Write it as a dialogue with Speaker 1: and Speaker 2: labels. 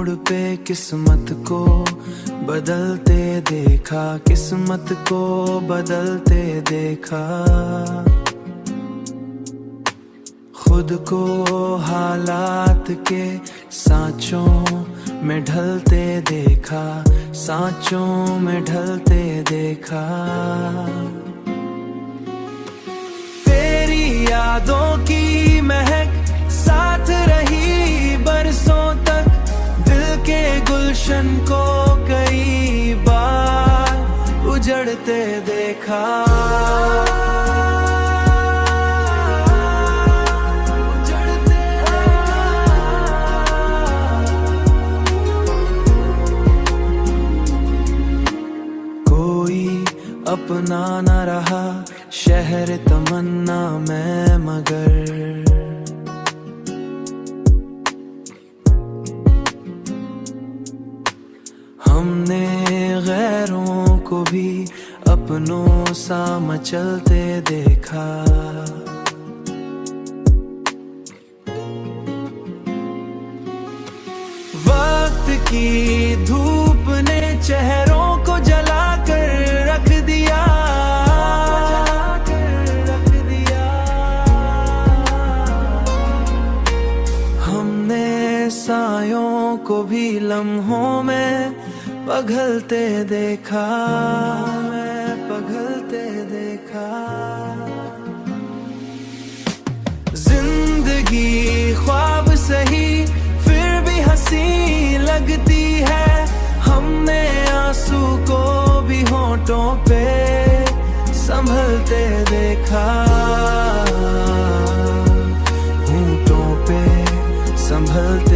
Speaker 1: मोड़ पे किस्मत को बदलते देखा, किस्मत को बदलते देखा। खुद को हालात के सांचों में ढलते देखा, सांचों में ढलते देखा। तेरी यादों की महक साथ रही बरसों तक, दिल के गुलशन को कई बार उजड़ते देखा। अपना न रहा शहर तमन्ना में, मगर हमने गैरों को भी अपनों सा मचलते देखा। वक्त की धूप ने चेहरों को जला कर रख दिया, हमने सायों को भी लम्हों में पिघलते देखा, पिघलते देखा। जिंदगी ख्वाब सही फिर भी हंसी लगती है, हमने आंसू को भी होठों पे संभलते देखा, होठों पे संभलते